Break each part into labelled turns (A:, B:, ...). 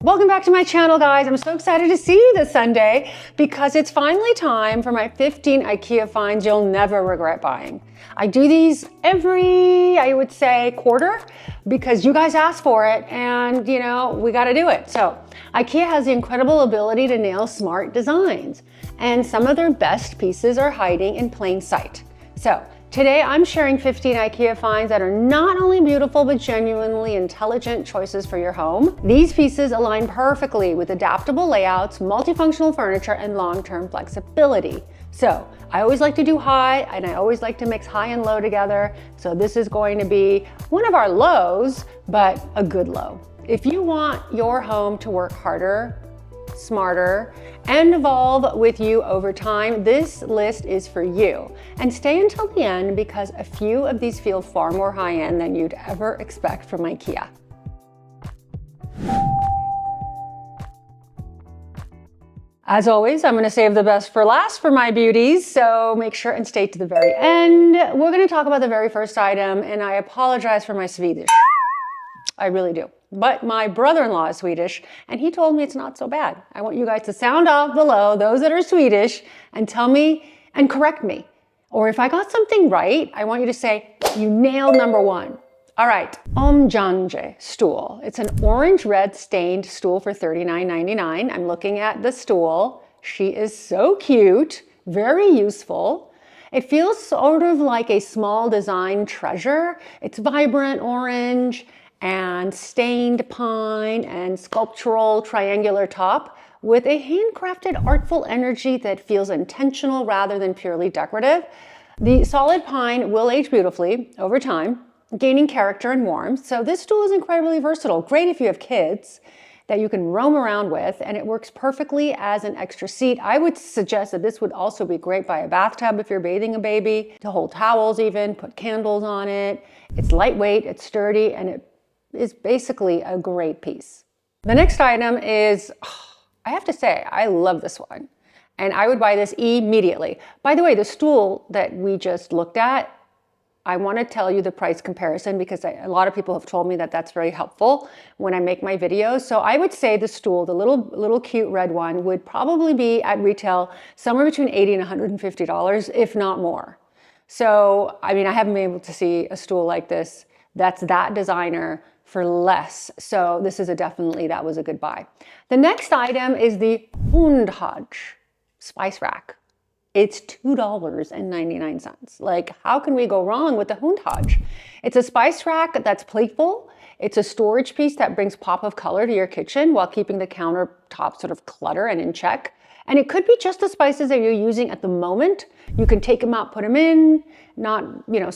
A: Welcome back to my channel, guys. I'm so excited to see you this Sunday because it's finally time for my 15 IKEA finds you'll never regret buying. I do these every, I would say, quarter because you guys asked for it and, you know, we got to do it. So IKEA has the incredible ability to nail smart designs, and some of their best pieces are hiding in plain sight. So today I'm sharing 15 IKEA finds that are not only beautiful but genuinely intelligent choices for your home. These pieces align perfectly with adaptable layouts, multifunctional furniture, and long-term flexibility. So I always like to do high, and I always like to mix high and low together. So this is going to be one of our lows, but a good low. If you want your home to work harder, smarter, and evolve with you over time, this list is for you. And stay until the end because a few of these feel far more high-end than you'd ever expect from IKEA. As always, I'm going to save the best for last for my beauties, so make sure and stay to the very end. We're going to talk about the very first item, and I apologize for my Swedish. I really do. But my brother-in-law is Swedish, and he told me it's not so bad. I want you guys to sound off below, those that are Swedish, and tell me and correct me. Or if I got something right, I want you to say, you nailed number one. All right, Omjanje stool. It's an orange-red stained stool for $39.99. I'm looking at the stool. She is so cute, very useful. It feels sort of like a small design treasure. It's vibrant orange and stained pine and sculptural triangular top with a handcrafted artful energy that feels intentional rather than purely decorative. The solid pine will age beautifully over time, gaining character and warmth. So this stool is incredibly versatile. Great if you have kids that you can roam around with, and it works perfectly as an extra seat. I would suggest that this would also be great by a bathtub if you're bathing a baby, to hold towels even, put candles on it. It's lightweight, it's sturdy, and it is basically a great piece. The next item is, I have to say, I love this one. And I would buy this immediately. By the way, the stool that we just looked at, I want to tell you the price comparison because a lot of people have told me that that's very helpful when I make my videos. So I would say the stool, the little cute red one, would probably be at retail somewhere between $80 and $150, if not more. So, I mean, I haven't been able to see a stool like this that's that designer for less. So this is that was a good buy. The next item is the Hundhaj spice rack. It's $2.99. Like, how can we go wrong with the Hundhaj? It's a spice rack that's playful. It's a storage piece that brings pop of color to your kitchen while keeping the countertop sort of clutter and in check. And it could be just the spices that you're using at the moment. You can take them out, put them in, not, you know,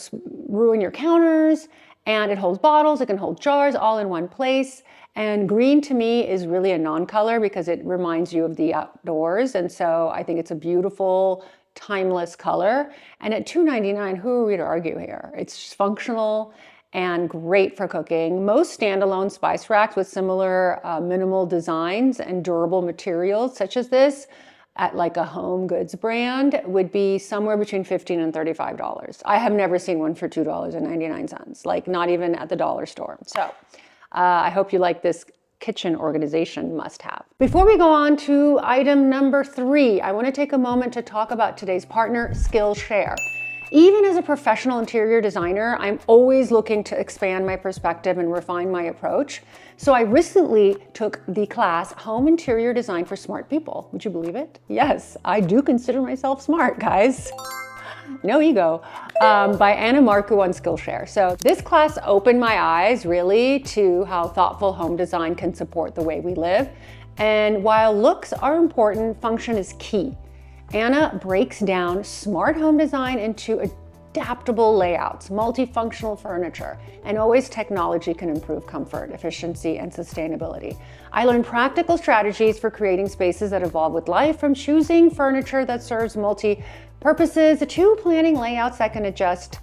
A: ruin your counters. And it holds bottles, it can hold jars all in one place. And green to me is really a non-color because it reminds you of the outdoors. And so I think it's a beautiful, timeless color. And at $2.99, who are we to argue here? It's functional and great for cooking. Most standalone spice racks with similar minimal designs and durable materials such as this at like a home goods brand would be somewhere between $15 and $35. I have never seen one for $2.99, like not even at the dollar store. So I hope you like this kitchen organization must-have. Before we go on to item number 3, I want to take a moment to talk about today's partner, Skillshare. Even as a professional interior designer, I'm always looking to expand my perspective and refine my approach. So I recently took the class Home Interior Design for Smart People. Would you believe it? Yes, I do consider myself smart, guys. No ego, by Anna Marku on Skillshare. So this class opened my eyes really to how thoughtful home design can support the way we live. And while looks are important, function is key. Anna breaks down smart home design into adaptable layouts, multifunctional furniture, and always technology can improve comfort, efficiency, and sustainability. I learned practical strategies for creating spaces that evolve with life, from choosing furniture that serves multi-purposes to planning layouts that can adjust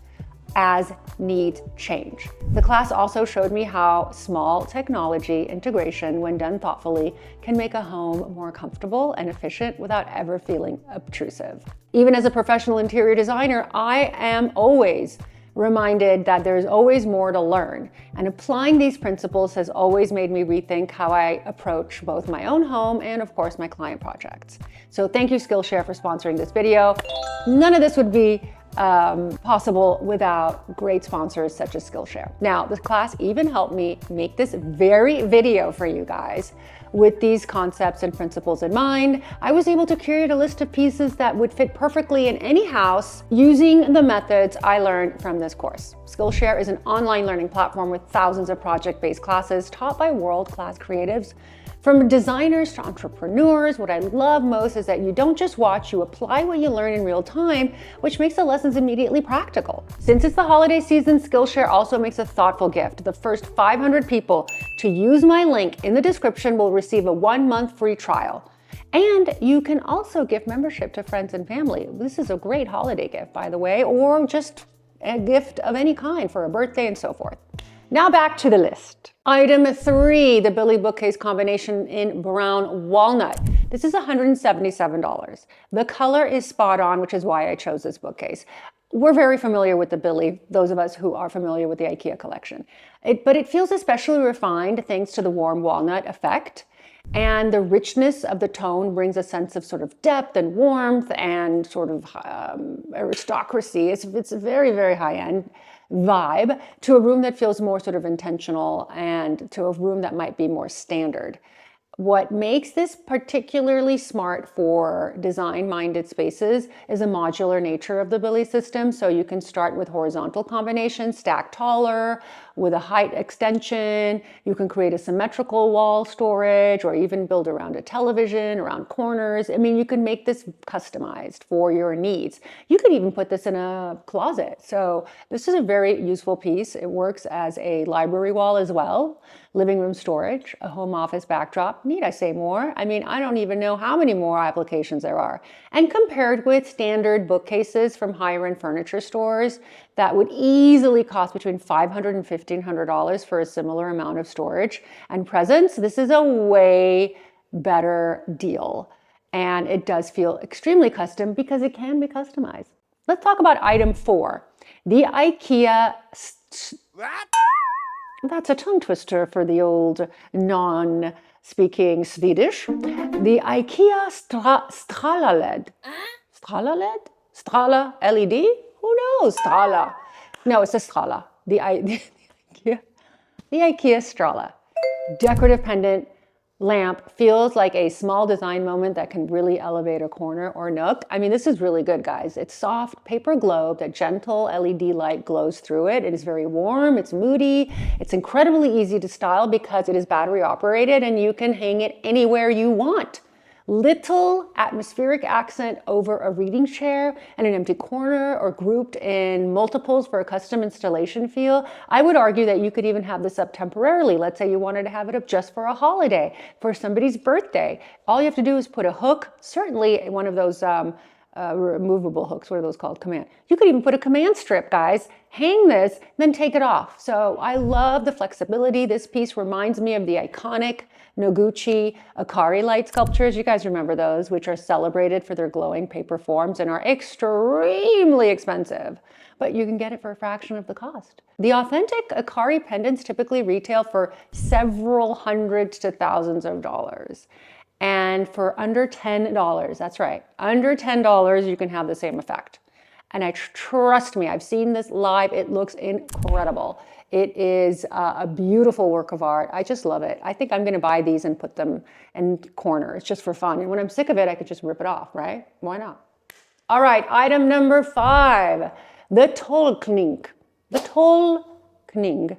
A: as needs change. The class also showed me how small technology integration, when done thoughtfully, can make a home more comfortable and efficient without ever feeling obtrusive. Even as a professional interior designer, I am always reminded that there's always more to learn. And applying these principles has always made me rethink how I approach both my own home and, of course, my client projects. So thank you, Skillshare, for sponsoring this video. None of this would be possible without great sponsors such as Skillshare. Now, this class even helped me make this very video for you guys. With these concepts and principles in mind, I was able to curate a list of pieces that would fit perfectly in any house using the methods I learned from this course. Skillshare is an online learning platform with thousands of project-based classes taught by world-class creatives. From designers to entrepreneurs, what I love most is that you don't just watch, you apply what you learn in real time, which makes the lessons immediately practical. Since it's the holiday season, Skillshare also makes a thoughtful gift. The first 500 people to use my link in the description will receive a 1-month free trial. And you can also gift membership to friends and family. This is a great holiday gift, by the way, or just a gift of any kind for a birthday and so forth. Now back to the list. Item 3, the Billy bookcase combination in brown walnut. This is $177. The color is spot on, which is why I chose this bookcase. We're very familiar with the Billy, those of us who are familiar with the IKEA collection. But it feels especially refined thanks to the warm walnut effect. And the richness of the tone brings a sense of sort of depth and warmth and sort of aristocracy. It's a very, very high-end vibe to a room that feels more sort of intentional and to a room that might be more standard. What makes this particularly smart for design-minded spaces is the modular nature of the Billy system. So you can start with horizontal combinations, stack taller, with a height extension. You can create a symmetrical wall storage or even build around a television, around corners. I mean, you can make this customized for your needs. You could even put this in a closet. So this is a very useful piece. It works as a library wall as well, living room storage, a home office backdrop. Need I say more? I mean, I don't even know how many more applications there are. And compared with standard bookcases from higher end furniture stores that would easily cost between $500 and $1,500 for a similar amount of storage and presence, this is a way better deal. And it does feel extremely custom because it can be customized. Let's talk about item 4, the IKEA. That's a tongue twister for the old non-speaking Swedish. The IKEA Strala LED. Strala LED? Strala LED? Who knows? Strala. No, it's a Strala. The IKEA Strala. Decorative pendant lamp feels like a small design moment that can really elevate a corner or nook. I mean, this is really good, guys. It's soft paper globe, that gentle LED light glows through it. It is very warm, it's moody, it's incredibly easy to style because it is battery operated and you can hang it anywhere you want. Little atmospheric accent over a reading chair and an empty corner or grouped in multiples for a custom installation feel. I would argue that you could even have this up temporarily. Let's say you wanted to have it up just for a holiday, for somebody's birthday. All you have to do is put a hook, certainly one of those removable hooks, what are those called? Command. You could even put a command strip, guys. Hang this, then take it off. So I love the flexibility. This piece reminds me of the iconic Noguchi Akari light sculptures. You guys remember those, which are celebrated for their glowing paper forms and are extremely expensive, but you can get it for a fraction of the cost. The authentic Akari pendants typically retail for several hundreds to thousands of dollars. And for under $10, that's right, under $10, you can have the same effect. And trust me, I've seen this live. It looks incredible. It is a beautiful work of art. I just love it. I think I'm going to buy these and put them in corners just for fun. And when I'm sick of it, I could just rip it off, right? Why not? All right, item number 5, the Tolkning. The Tolkning.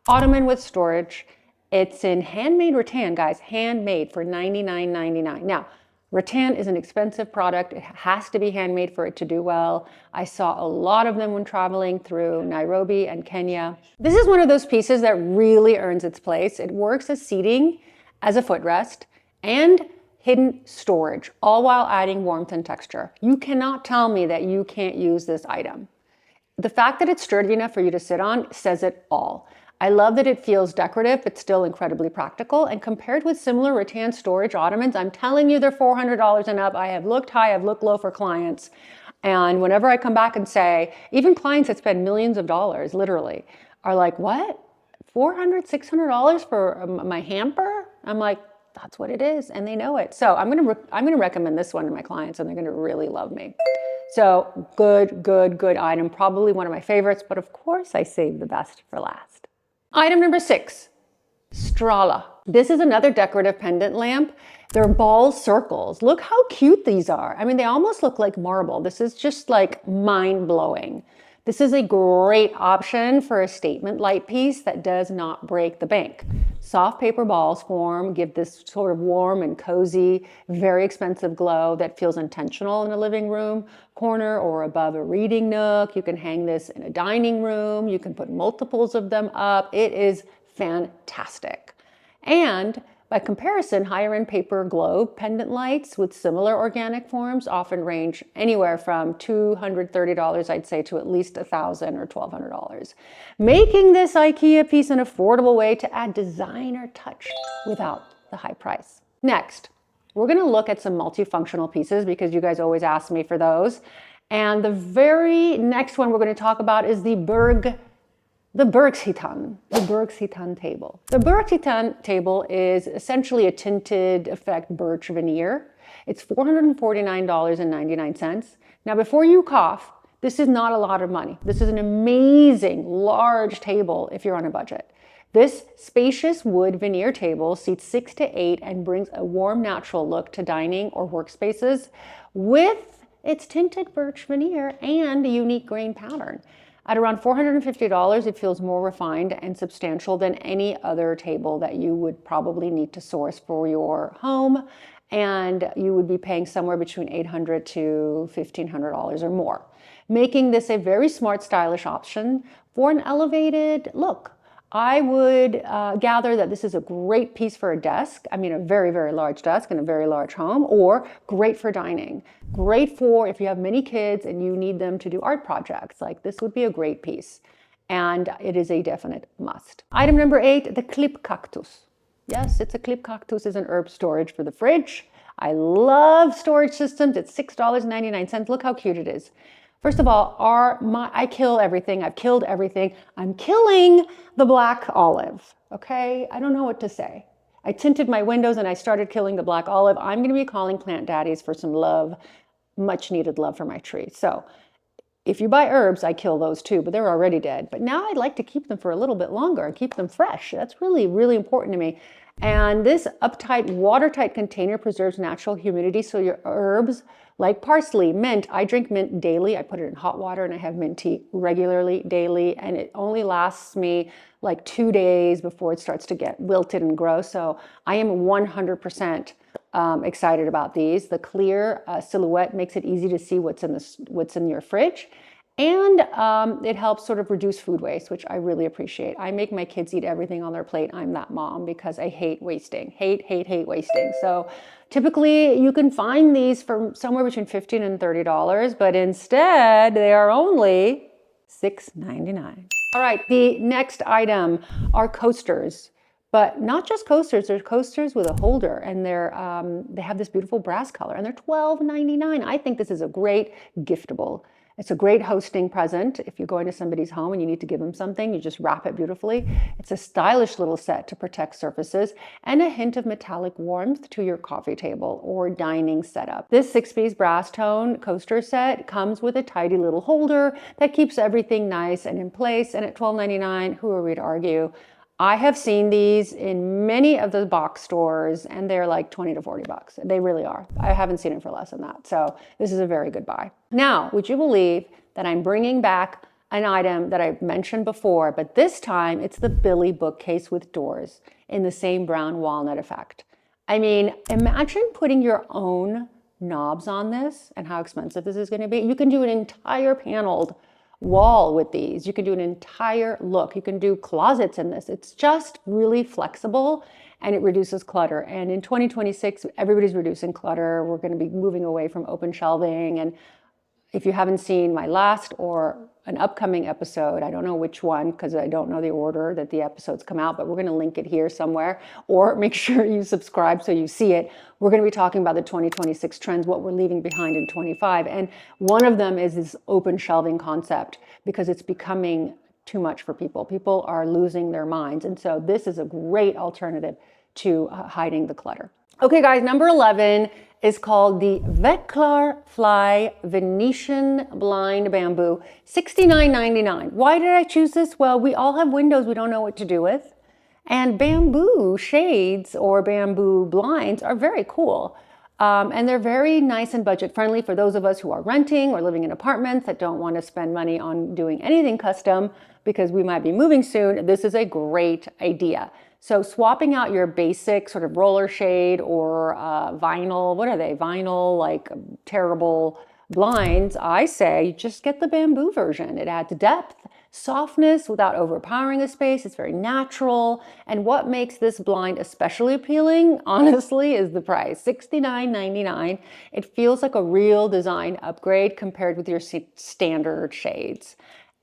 A: Ottoman with storage. It's in handmade rattan, guys. Handmade for $99.99. Now, rattan is an expensive product. It has to be handmade for it to do well. I saw a lot of them when traveling through Nairobi and Kenya. This is one of those pieces that really earns its place. It works as seating, as a footrest, and hidden storage, all while adding warmth and texture. You cannot tell me that you can't use this item. The fact that it's sturdy enough for you to sit on says it all. I love that it feels decorative, but still incredibly practical. And compared with similar rattan storage ottomans, I'm telling you they're $400 and up. I have looked high, I've looked low for clients. And whenever I come back and say, even clients that spend millions of dollars, literally, are like, what? $400, $600 for my hamper? I'm like, that's what it is, and they know it. So I'm gonna recommend this one to my clients, and they're gonna really love me. So good item. Probably one of my favorites, but of course I saved the best for last. Item number 6, Strala. This is another decorative pendant lamp. They're ball circles. Look how cute these are. I mean, they almost look like marble. This is just like mind-blowing. This is a great option for a statement light piece that does not break the bank. Soft paper balls give this sort of warm and cozy, very expensive glow that feels intentional in a living room corner or above a reading nook. You can hang this in a dining room. You can put multiples of them up. It is fantastic. And by comparison, higher-end paper globe pendant lights with similar organic forms often range anywhere from $230, I'd say, to at least $1,000 or $1,200, making this IKEA piece an affordable way to add designer touch without the high price. Next, we're going to look at some multifunctional pieces because you guys always ask me for those. And the very next one we're going to talk about is the Bergshitan table. The Bergshitan table is essentially a tinted effect birch veneer. It's $449.99. Now, before you cough, this is not a lot of money. This is an amazing large table if you're on a budget. This spacious wood veneer table seats 6 to 8 and brings a warm, natural look to dining or workspaces with its tinted birch veneer and a unique grain pattern. At around $450, it feels more refined and substantial than any other table that you would probably need to source for your home, and you would be paying somewhere between $800 to $1,500 or more, making this a very smart, stylish option for an elevated look. I would gather that this is a great piece for a desk. I mean, a very, very large desk in a very large home, or great for dining. Great for if you have many kids and you need them to do art projects. Like, this would be a great piece. And it is a definite must. Item number 8, the clip cactus. Yes, it's a clip cactus is an herb storage for the fridge. I love storage systems. It's $6.99. Look how cute it is. First of all, I kill everything. I've killed everything. I'm killing the black olive, okay? I don't know what to say. I tinted my windows and I started killing the black olive. I'm gonna be calling plant daddies for some love, much needed love for my tree. So if you buy herbs, I kill those too, but they're already dead. But now I'd like to keep them for a little bit longer and keep them fresh. That's really, really important to me. And this uptight, watertight container preserves natural humidity, so your herbs like parsley, mint, I drink mint daily. I put it in hot water and I have mint tea regularly, daily, and it only lasts me like 2 days before it starts to get wilted and gross. So I am 100% excited about these. The clear silhouette makes it easy to see what's in your fridge. And it helps sort of reduce food waste, which I really appreciate. I make my kids eat everything on their plate. I'm that mom because I hate wasting, hate wasting. So typically you can find these for somewhere between $15 and $30, but instead they are only $6.99. All right, the next item are coasters. But not just coasters, there's coasters with a holder, and they have this beautiful brass color, and they're $12.99. I think this is a great giftable. It's a great hosting present. If you're going to somebody's home and you need to give them something, you just wrap it beautifully. It's a stylish little set to protect surfaces and a hint of metallic warmth to your coffee table or dining setup. This 6-piece brass tone coaster set comes with a tidy little holder that keeps everything nice and in place. And at $12.99, who are we to argue? I have seen these in many of the box stores and they're like 20 to 40 bucks. They really are. I haven't seen it for less than that. So this is a very good buy. Now, would you believe that I'm bringing back an item that I've mentioned before, but this time it's the Billy bookcase with doors in the same brown walnut effect. I mean, imagine putting your own knobs on this and how expensive this is going to be. You can do an entire paneled wall with these. You can do an entire look. You can do closets in this. It's just really flexible and it reduces clutter. And in 2026, everybody's reducing clutter. We're going to be moving away from open shelving, and If you haven't seen my last or an upcoming episode, I don't know which one because I don't know the order that the episodes come out, but we're going to link it here somewhere, or make sure you subscribe so you see it. We're going to be talking about the 2026 trends, what we're leaving behind in 25. And one of them is this open shelving concept, because it's becoming too much for people. People are losing their minds. And so this is a great alternative to hiding the clutter. Okay, guys, number 11 is called the Veclar Fly Venetian Blind Bamboo, $69.99. Why did I choose this? Well, we all have windows we don't know what to do with. And bamboo shades or bamboo blinds are very cool. And they're very nice and budget friendly for those of us who are renting or living in apartments that don't want to spend money on doing anything custom because we might be moving soon. This is a great idea. So swapping out your basic sort of roller shade or vinyl, what are they? Vinyl, like terrible blinds, I say just get the bamboo version. It adds depth, softness without overpowering a space. It's very natural. And what makes this blind especially appealing, honestly, is the price, $69.99. It feels like a real design upgrade compared with your standard shades.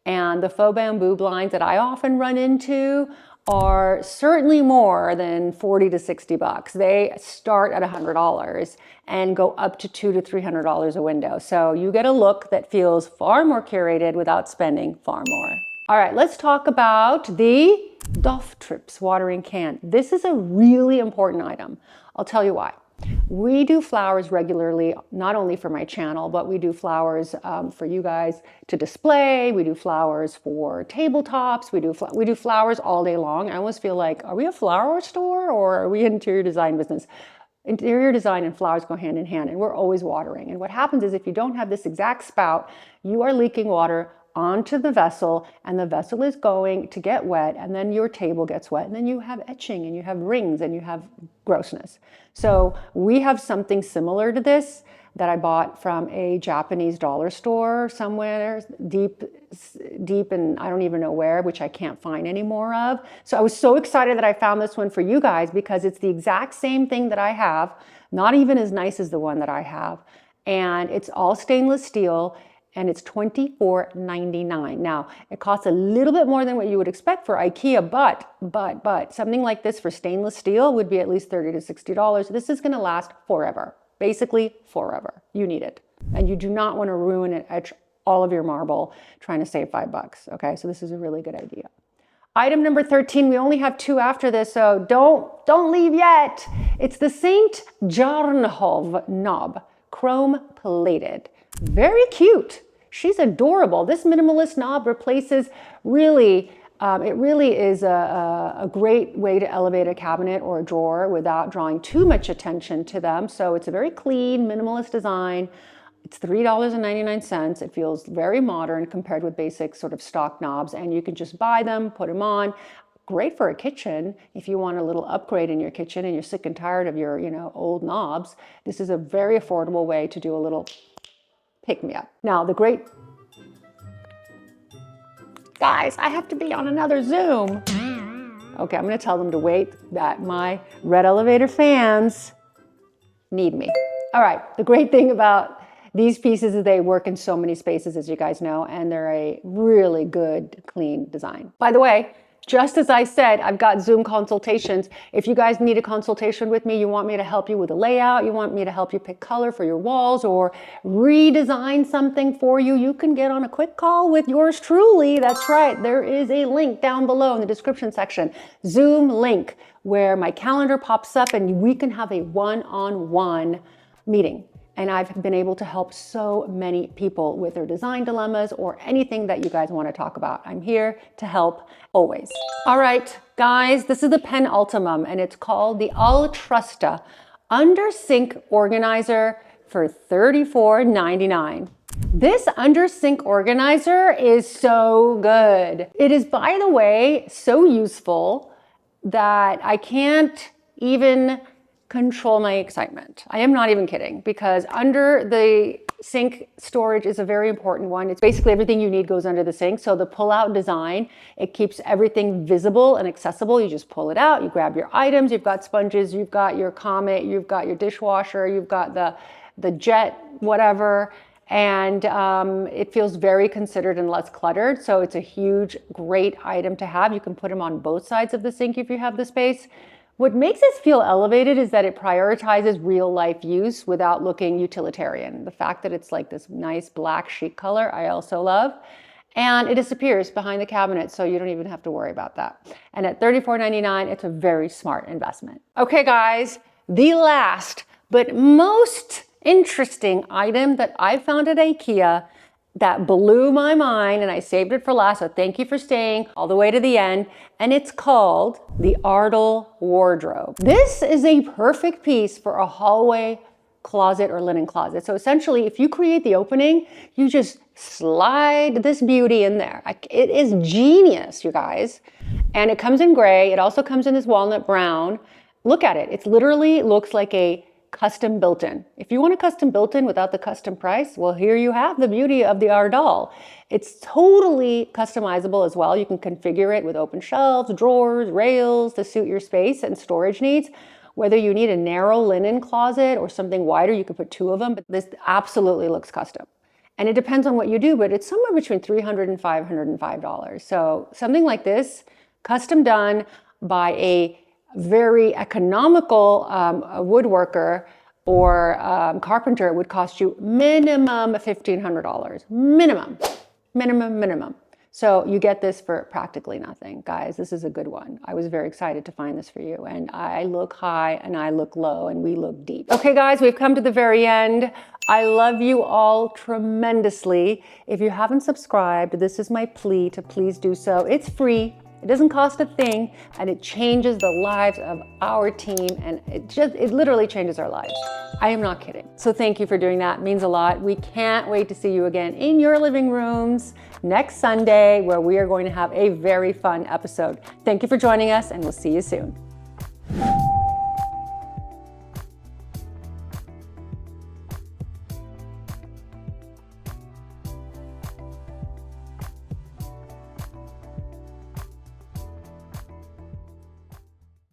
A: And the faux bamboo blinds that I often run into are certainly more than 40 to 60 bucks. They start at $100 and go up to $200 to $300 a window. So you get a look that feels far more curated without spending far more. All right, let's talk about the Doff Trips watering can. This is a really important item. I'll tell you why. We do flowers regularly, not only for my channel, but we do flowers for you guys to display. We do flowers for tabletops. We do flowers all day long. I almost feel like, are we a flower store or are we an interior design business? Interior design and flowers go hand in hand, and we're always watering. And what happens is if you don't have this exact spout, you are leaking water onto the vessel, and the vessel is going to get wet, and then your table gets wet, and then you have etching and you have rings and you have grossness. So we have something similar to this that I bought from a Japanese dollar store somewhere deep in I don't even know where, which I can't find any more of. So I was so excited that I found this one for you guys because it's the exact same thing that I have, not even as nice as the one that I have. And it's all stainless steel. And it's $24.99. Now, it costs a little bit more than what you would expect for IKEA, but something like this for stainless steel would be at least $30 to $60. This is gonna last forever, basically forever. You need it. And you do not wanna ruin and etch all of your marble trying to save $5, okay? So this is a really good idea. Item number 13, we only have 2 after this, so don't leave yet. It's the St. Jarnhov knob, chrome plated. Very cute. She's adorable. This minimalist knob replaces it really is a great way to elevate a cabinet or a drawer without drawing too much attention to them. So it's a very clean, minimalist design. It's $3.99. It feels very modern compared with basic sort of stock knobs, and you can just buy them, put them on. Great for a kitchen if you want a little upgrade in your kitchen and you're sick and tired of your, old knobs. This is a very affordable way to do a little pick me up. Now, guys, I have to be on another Zoom. Okay, I'm gonna tell them to wait, that my red elevator fans need me. All right, the great thing about these pieces is they work in so many spaces, as you guys know, and they're a really good, clean design. By the way, just as I said, I've got Zoom consultations. If you guys need a consultation with me, you want me to help you with a layout, you want me to help you pick color for your walls or redesign something for you, you can get on a quick call with yours truly. That's right. There is a link down below in the description section, Zoom link, where my calendar pops up and we can have a one-on-one meeting. And I've been able to help so many people with their design dilemmas or anything that you guys want to talk about. I'm here to help always. All right, guys, this is the penultimum, and it's called the Altrusta Under Sink Organizer for $34.99. This under sink organizer is so good. It is, by the way, so useful that I can't even control my excitement. I am not even kidding, because under the sink storage is a very important one. It's basically everything you need goes under the sink. So the pull-out design, it keeps everything visible and accessible. You just pull it out, you grab your items, you've got sponges, you've got your Comet, you've got your dishwasher, you've got the jet, whatever, And it feels very considered and less cluttered. So it's a huge, great item to have. You can put them on both sides of the sink if you have the space. What makes this feel elevated is that it prioritizes real life use without looking utilitarian. The fact that it's like this nice black chic color, I also love. And it disappears behind the cabinet, so you don't even have to worry about that. And at $34.99, it's a very smart investment. Okay, guys, the last but most interesting item that I found at IKEA that blew my mind, and I saved it for last, so thank you for staying all the way to the end, and it's called the Ardell wardrobe. This is a perfect piece for a hallway closet or linen closet. So essentially, if you create the opening, you just slide this beauty in there. It is genius, you guys. And it comes in gray. It also comes in this walnut brown. Look at it. It literally looks like a custom built-in. If you want a custom built-in without the custom price, well, here you have the beauty of the Ardell. It's totally customizable as well. You can configure it with open shelves, drawers, rails to suit your space and storage needs. Whether you need a narrow linen closet or something wider, you could put two of them, but this absolutely looks custom. And it depends on what you do, but it's somewhere between $300 and $505. So something like this, custom done by a very economical woodworker or carpenter, would cost you minimum $1,500. Minimum. So you get this for practically nothing. Guys, this is a good one. I was very excited to find this for you. And I look high and I look low and we look deep. Okay, guys, we've come to the very end. I love you all tremendously. If you haven't subscribed, this is my plea to please do so. It's free. It doesn't cost a thing, and it changes the lives of our team, and it literally changes our lives. I am not kidding. So thank you for doing that. It means a lot. We can't wait to see you again in your living rooms next Sunday, where we are going to have a very fun episode. Thank you for joining us, and we'll see you soon.